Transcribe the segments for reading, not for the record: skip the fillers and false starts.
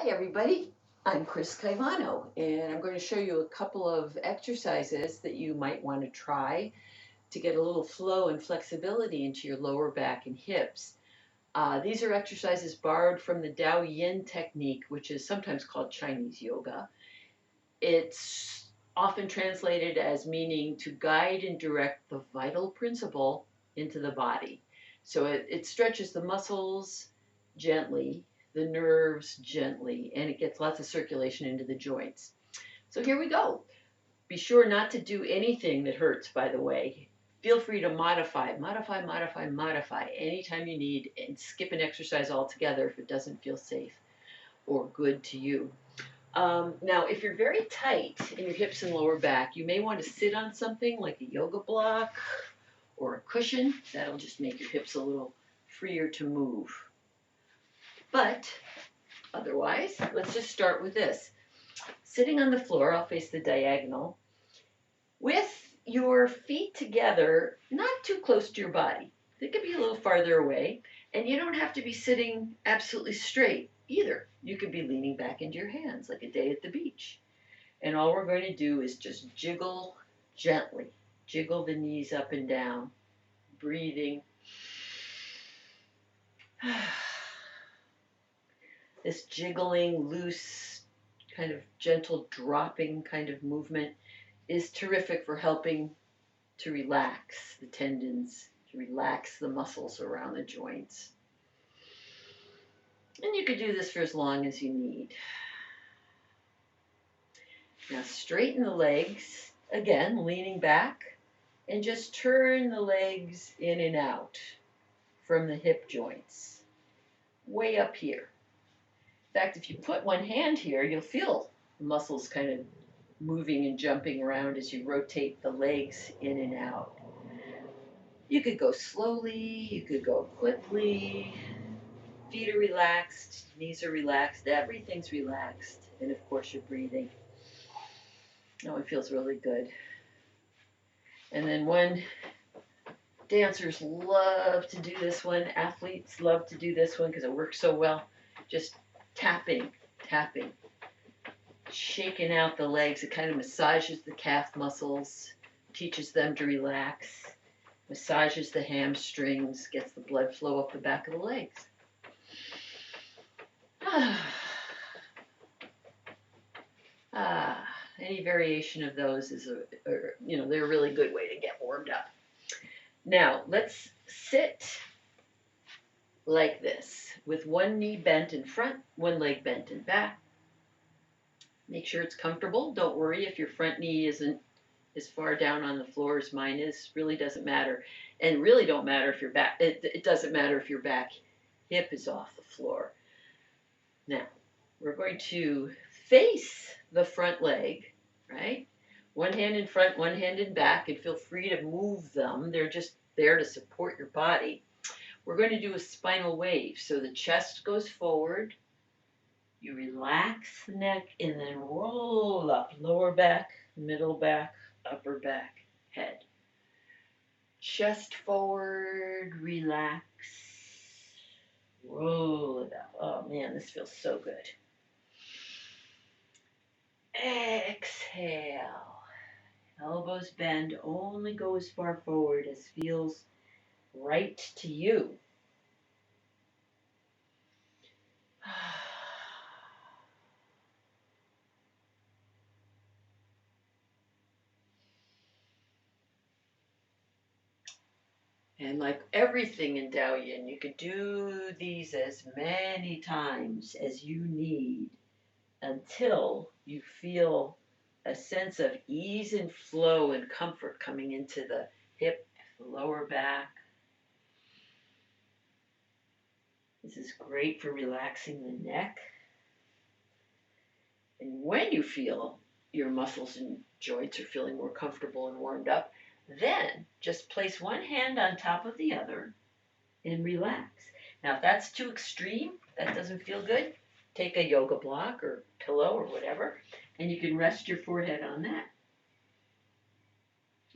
Hi everybody, I'm Chris Caivano and I'm going to show you a couple of exercises that you might want to try to get a little flow and flexibility into your lower back and hips. These are exercises borrowed from the Tao Yin technique, which is sometimes called Chinese yoga. It's often translated as meaning to guide and direct the vital principle into the body. So it stretches the muscles gently, the nerves gently, and it gets lots of circulation into the joints. So here we go. Be sure not to do anything that hurts, by the way. Feel free to modify anytime you need, and skip an exercise altogether if it doesn't feel safe or good to you. Now, if you're very tight in your hips and lower back, you may want to sit on something like a yoga block or a cushion. That'll just make your hips a little freer to move. But otherwise, let's just start with this. Sitting on the floor, I'll face the diagonal, with your feet together, not too close to your body. They could be a little farther away, and you don't have to be sitting absolutely straight either. You could be leaning back into your hands like a day at the beach. And all we're going to do is just jiggle gently. Jiggle the knees up and down, breathing. This jiggling, loose, kind of gentle dropping kind of movement is terrific for helping to relax the tendons, to relax the muscles around the joints. And you could do this for as long as you need. Now straighten the legs, again, leaning back, and just turn the legs in and out from the hip joints, way up here. In fact, if you put one hand here, you'll feel the muscles kind of moving and jumping around as you rotate the legs in and out. You could go slowly, you could go quickly. Feet are relaxed, knees are relaxed, everything's relaxed, and of course you're breathing. Oh, it feels really good. And then dancers love to do this one, athletes love to do this one because it works so well. Just tapping, shaking out the legs. It kind of massages the calf muscles, teaches them to relax, massages the hamstrings, gets the blood flow up the back of the legs. Any variation of those is they're a really good way to get warmed up. Now, let's sit like this, with one knee bent in front, one leg bent in back. Make sure it's comfortable. Don't worry if your front knee isn't as far down on the floor as mine is. Really doesn't matter. And really don't matter if your back, it doesn't matter if your back hip is off the floor. Now, we're going to face the front leg, right? One hand in front, one hand in back, and feel free to move them. They're just there to support your body. We're going to do a spinal wave. So the chest goes forward, you relax the neck, and then roll up. Lower back, middle back, upper back, head. Chest forward, relax, roll it up. Oh man, this feels so good. Exhale. Elbows bend, only go as far forward as feels right to you. And like everything in Tao Yin, you could do these as many times as you need until you feel a sense of ease and flow and comfort coming into the hip, the lower back. This is great for relaxing the neck. And when you feel your muscles and joints are feeling more comfortable and warmed up, then just place one hand on top of the other and relax. Now, if that's too extreme, that doesn't feel good, take a yoga block or pillow or whatever, and you can rest your forehead on that.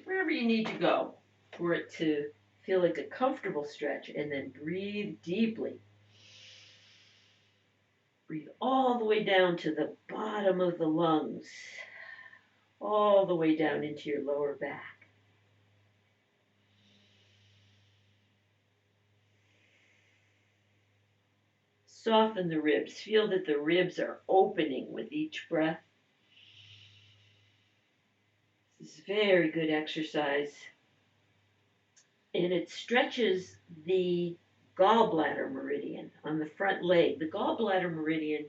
Wherever you need to go for it to feel like a comfortable stretch, and then breathe deeply. Breathe all the way down to the bottom of the lungs, all the way down into your lower back. Soften the ribs. Feel that the ribs are opening with each breath. This is very good exercise. And it stretches the gallbladder meridian on the front leg. The gallbladder meridian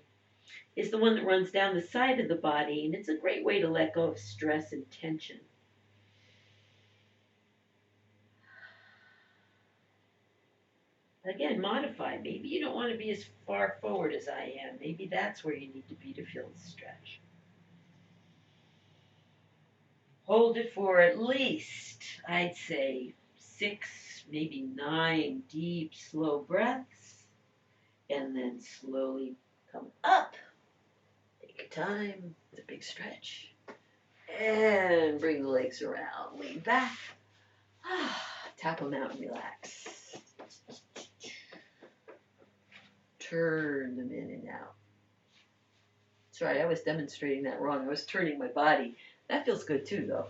is the one that runs down the side of the body, and it's a great way to let go of stress and tension. Again, modify. Maybe you don't want to be as far forward as I am. Maybe that's where you need to be to feel the stretch. Hold it for at least, I'd say, 6, maybe 9 deep, slow breaths. And then slowly come up. Take your time. It's a big stretch. And bring the legs around. Lean back. Tap them out and relax. Turn them in and out. Sorry, I was demonstrating that wrong. I was turning my body. That feels good too, though.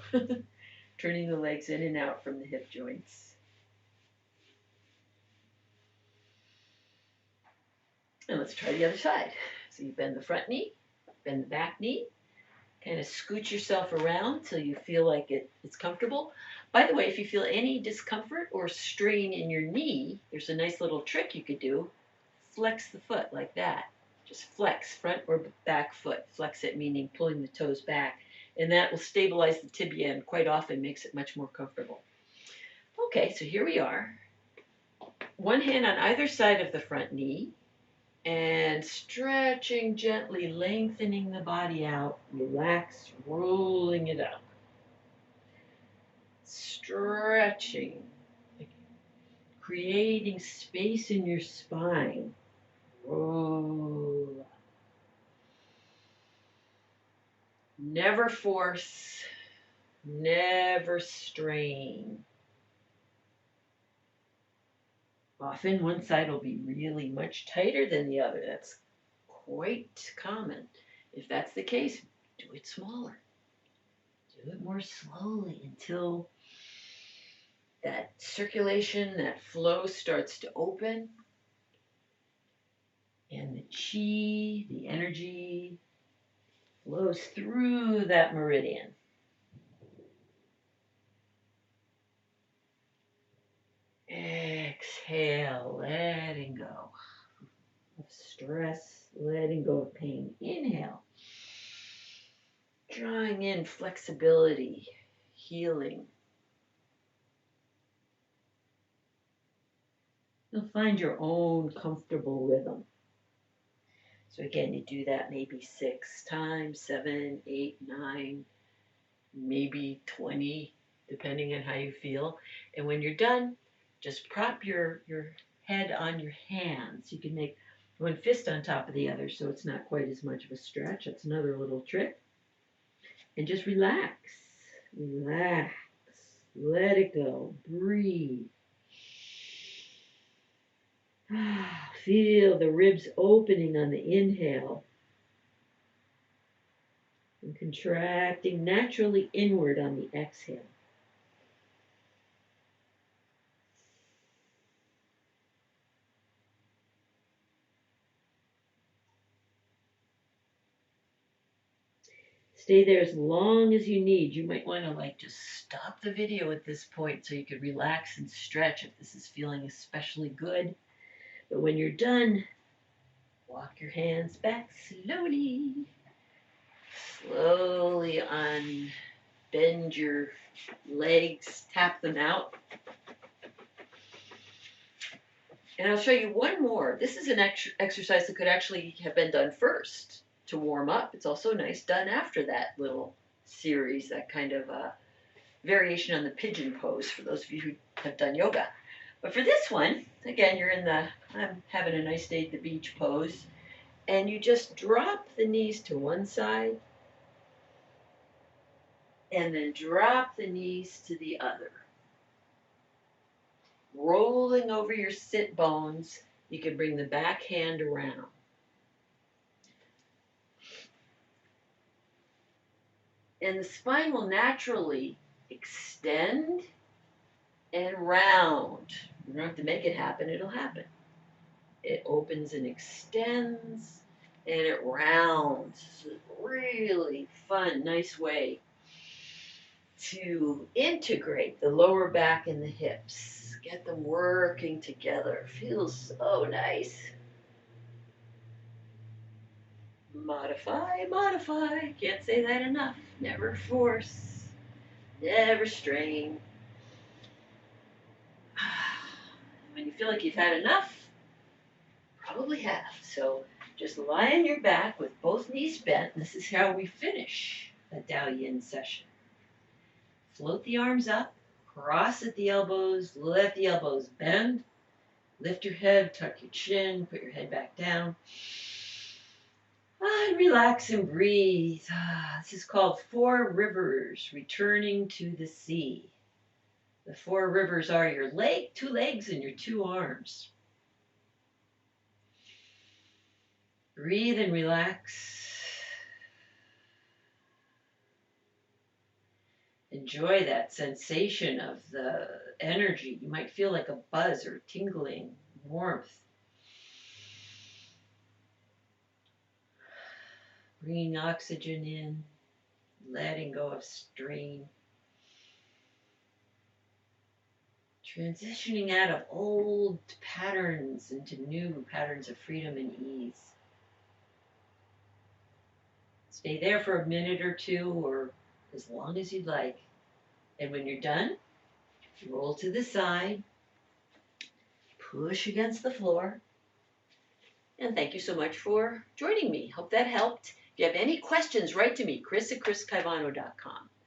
Turning the legs in and out from the hip joints. And let's try the other side. So you bend the front knee, bend the back knee, kind of scoot yourself around till you feel like it's comfortable. By the way, if you feel any discomfort or strain in your knee, there's a nice little trick you could do. Flex the foot like that. Just flex, front or back foot. Flex it, meaning pulling the toes back. And that will stabilize the tibia and quite often makes it much more comfortable. Okay, so here we are. One hand on either side of the front knee. And stretching gently, lengthening the body out. Relax, rolling it up. Stretching. Creating space in your spine. Roll up. Never force, never strain. Often one side will be really much tighter than the other. That's quite common. If that's the case, do it smaller. Do it more slowly until that circulation, that flow starts to open. And the chi, the energy, flows through that meridian. Exhale, letting go of stress, letting go of pain. Inhale, drawing in flexibility, healing. You'll find your own comfortable rhythm. So again, you do that maybe 6 times, 7, 8, 9, maybe 20, depending on how you feel. And when you're done, just prop your head on your hands. You can make one fist on top of the other so it's not quite as much of a stretch. That's another little trick. And just relax. Relax. Let it go. Breathe. Feel the ribs opening on the inhale and contracting naturally inward on the exhale. Stay there as long as you need. You might want to just stop the video at this point so you could relax and stretch if this is feeling especially good. But when you're done, walk your hands back slowly. Slowly unbend your legs, tap them out. And I'll show you one more. This is an exercise that could actually have been done first to warm up. It's also nice done after that little series, that kind of variation on the pigeon pose for those of you who have done yoga. But for this one, again, you're in the I'm having a nice day at the beach pose, and you just drop the knees to one side and then drop the knees to the other. Rolling over your sit bones, you can bring the back hand around. And the spine will naturally extend and round. You don't have to make it happen, it'll happen. It opens and extends and it rounds. It's a really fun, nice way to integrate the lower back and the hips. Get them working together. Feels so nice. Modify, modify. Can't say that enough. Never force. Never strain. When you feel like you've had enough, probably have. So just lie on your back with both knees bent. This is how we finish a Tao Yin session. Float the arms up, cross at the elbows, let the elbows bend. Lift your head, tuck your chin, put your head back down. And relax and breathe. This is called Four Rivers, returning to the sea. The four rivers are your two legs, and your two arms. Breathe and relax. Enjoy that sensation of the energy. You might feel like a buzz or tingling, warmth. Bringing oxygen in, letting go of strain. Transitioning out of old patterns into new patterns of freedom and ease. Stay there for a minute or two, or as long as you'd like. And when you're done, roll to the side, push against the floor. And thank you so much for joining me. Hope that helped. If you have any questions, write to me, Chris@chriscaivano.com.